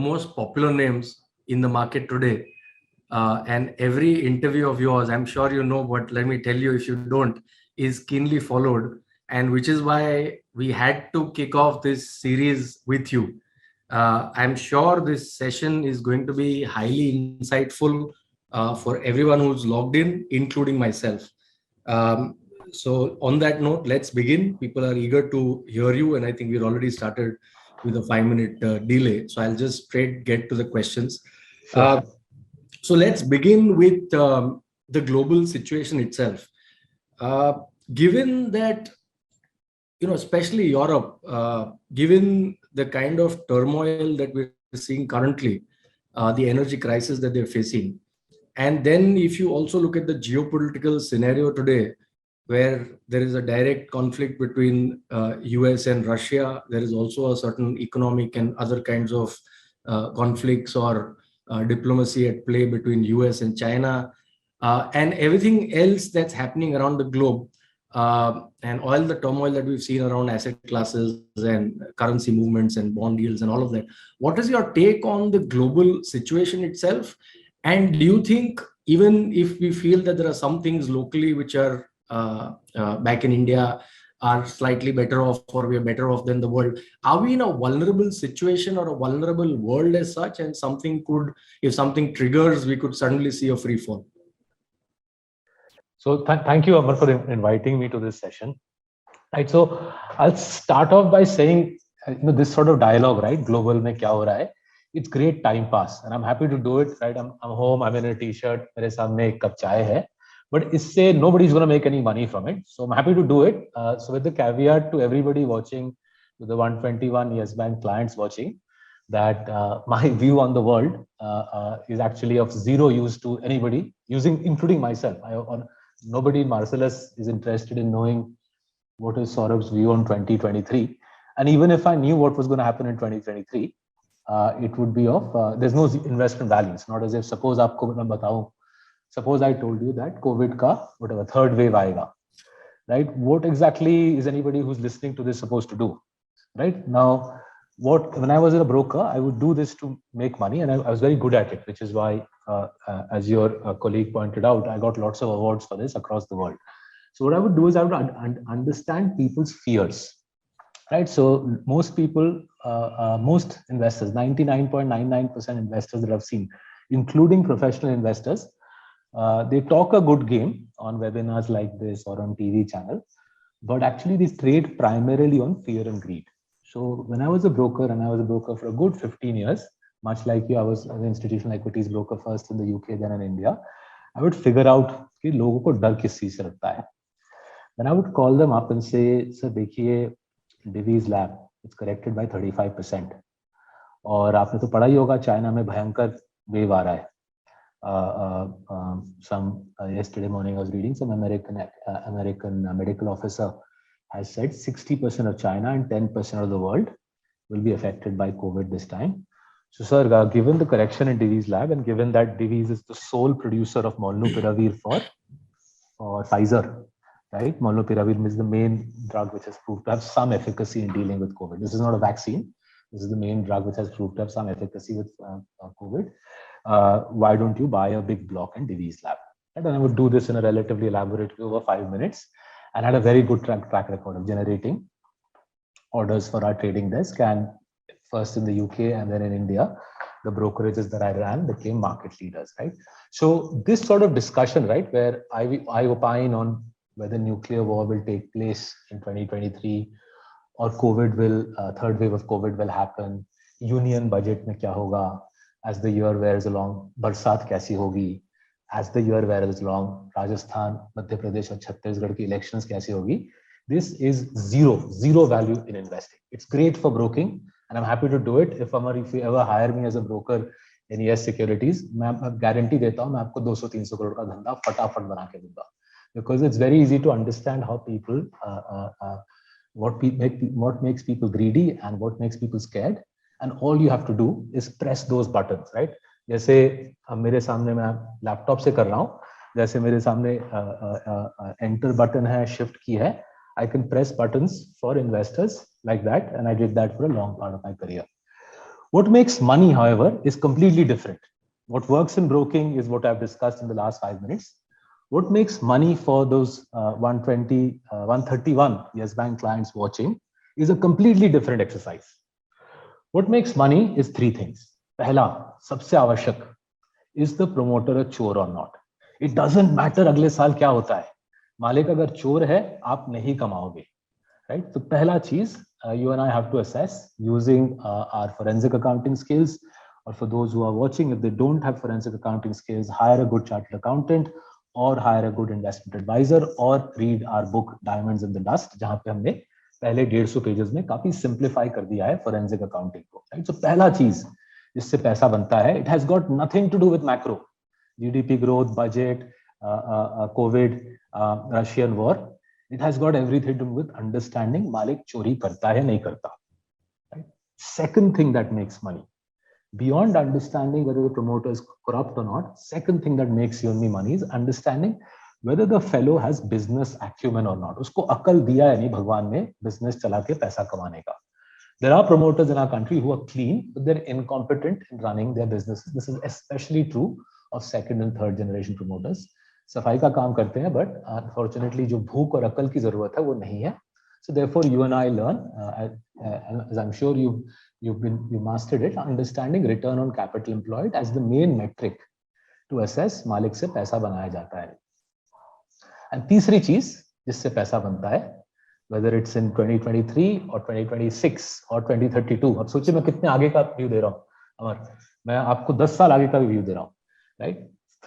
most popular names in the market today. And every interview of yours, I'm sure you know, but let me tell you, if you don't, is keenly followed. And which is why we had to kick off this series with you. I'm sure this session is going to be highly insightful for everyone who's logged in, including myself. So on that note, let's begin. People are eager to hear you, and I think we're already started with a 5-minute delay. So I'll just straight get to the questions. Sure. So let's begin with the global situation itself. Given that, especially Europe, given the kind of turmoil that we're seeing currently, the energy crisis that they're facing, and then if you also look at the geopolitical scenario today, where there is a direct conflict between US and Russia, there is also a certain economic and other kinds of conflicts or diplomacy at play between US and China, and everything else that's happening around the globe, and all the turmoil that we've seen around asset classes and currency movements and bond yields and all of that. What is your take on the global situation itself? And do you think, even if we feel that there are some things locally which are back in India are slightly better off, or we are better off than the world, are we in a vulnerable situation or a vulnerable world as such, and something could, if something triggers, we could suddenly see a free fall? So thank you, Amar, for inviting me to this session. Right. So I'll start off by saying, this sort of dialogue, right? Global mein kya ho raha hai? It's great time pass, and I'm happy to do it. Right. I'm home. I'm in a t-shirt. Mere samne ek cup chai hai. But isse nobody's going to make any money from it. So I'm happy to do it. So with the caveat to everybody watching, to the 121 Yes Bank clients watching, that my view on the world is actually of zero use to anybody, including myself. Nobody in Marcellus is interested in knowing what is Saurabh's view on 2023. And even if I knew what was going to happen in 2023, it would be there's no investment value. It's not as if, suppose I told you that COVID ka, whatever, third wave aayega, right? What exactly is anybody who's listening to this supposed to do, right? Now, when I was a broker, I would do this to make money, and I was very good at it, which is why, as your colleague pointed out, I got lots of awards for this across the world. So what I would do is I would understand people's fears, right? So most people, most investors, 99.99% investors that I've seen, including professional investors, they talk a good game on webinars like this or on TV channels, but actually they trade primarily on fear and greed. So when I was a broker, and I was a broker for a good 15 years, much like you, I was an institutional equities broker first in the UK, then in India, I would figure out कि लोगों को डर किस चीज से लगता है. Then I would call them up and say, sir, देखिए, Divi's Lab, it's corrected by 35%. और आपने तो पढ़ा ही होगा, चाइना में भयंकर वेव आ रहा है. Yesterday morning I was reading some American medical officer has said 60% of China and 10% of the world will be affected by COVID this time. So, sir, given the correction in Divi's Lab, and given that Divi's is the sole producer of Molnupiravir for Pfizer, right? Molnupiravir is the main drug which has proved to have some efficacy in dealing with COVID. This is not a vaccine. This is the main drug which has proved to have some efficacy with COVID. Why don't you buy a big block in Divi's Lab? And then I would do this in a relatively elaborate way over 5 minutes, and had a very good track record of generating orders for our trading desk. And first in the UK and then in India, the brokerages that I ran became market leaders, right? So this sort of discussion, right, where I opine on whether nuclear war will take place in 2023, or COVID will, third wave of COVID will happen, union budget mein kya hoga, as the year wears along, barsat kaisi hogi, as the year wears along, Rajasthan, Madhya Pradesh and Chhattisgarh ki elections kaisi hogi. This is zero value in investing. It's great for broking, and I'm happy to do it. If you ever hire me as a broker in Yes Securities, मैं guarantee देता हूँ, मैं आपको 200-300 करोड़ का धंधा फटाफट बना के दूंगा. Because it's very easy to understand how people, what makes people greedy and what makes people scared. And all you have to do is press those buttons, right? जैसे अब मेरे सामने मैं लैपटॉप से कर रहा हूँ, जैसे मेरे सामने enter button है, shift key है, I can press buttons for investors like that, and I did that for a long part of my career. What makes money, however, is completely different. What works in broking is what I've discussed in the last 5 minutes. What makes money for those 131 Yes Bank clients watching is a completely different exercise. What makes money is 3 things. Pehla, sabse avashyak, is the promoter a chore or not? It doesn't matter अगले साल क्या होता है, मालिक अगर चोर है आप नहीं कमाओगे, right? So पहला चीज you and I have to assess using our forensic accounting skills, or for those who are watching, if they don't have forensic accounting skills, hire a good chartered accountant or hire a good investment advisor or read our book Diamonds in the Dust, जहां पे हमने पहले 150 pages में काफी simplify कर दिया है forensic accounting को, राइट? सो पहला चीज जिससे पैसा बनता है, it has got nothing to do with macro, GDP growth, budget, covid, Russian war. It has got everything to do with understanding मालिक चोरी करता है नहीं करता. Right? Second thing that makes money, beyond understanding whether the promoter is corrupt or not, second thing that makes you and me money is understanding whether the fellow has business acumen or not. उसको अकल दिया है नहीं भगवान ने business चला के पैसा कमाने का. There are promoters in our country who are clean, but they're incompetent in running their businesses. This is especially true of second and third generation promoters. सफाई का काम करते हैं, but unfortunately जो भूख और अकल की जरूरत है वो नहीं है. So therefore you and I learn, as I'm sure you mastered it, understanding return on capital employed as the main metric to assess मालिक से पैसा बनाया जाता है. And तीसरी चीज जिससे पैसा बनता है, whether it's in 2023 or 2026 or 2032, अब सोचिए मैं कितने आगे का व्यू दे रहा हूँ अमर, मैं आपको 10 साल आगे का भी व्यू दे रहा हूँ, right?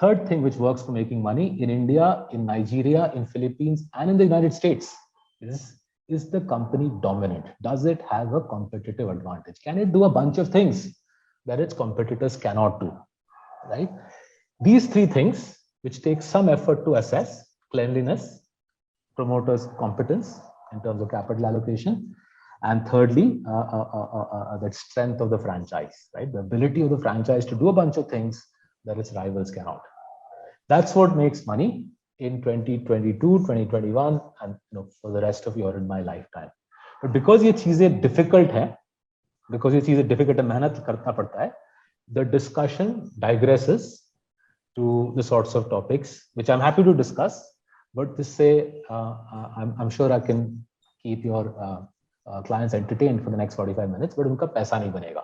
Third thing which works for making money in India, in Nigeria, in Philippines, and in the United States is the company dominant? Does it have a competitive advantage? Can it do a bunch of things that its competitors cannot do? Right? These 3 things, which take some effort to assess: cleanliness, promoters' competence in terms of capital allocation, and thirdly, that strength of the franchise, right? The ability of the franchise to do a bunch of things that its rivals cannot. That's what makes money in 2022, 2021, and for the rest of your and my lifetime. But because ये चीजें difficult है, because ये चीजें difficult है, मेहनत करना पड़ता है, the discussion digresses to the sorts of topics which I'm happy to discuss. But this say, I'm sure I can keep your clients entertained for the next 45 minutes, but उनका पैसा नहीं बनेगा.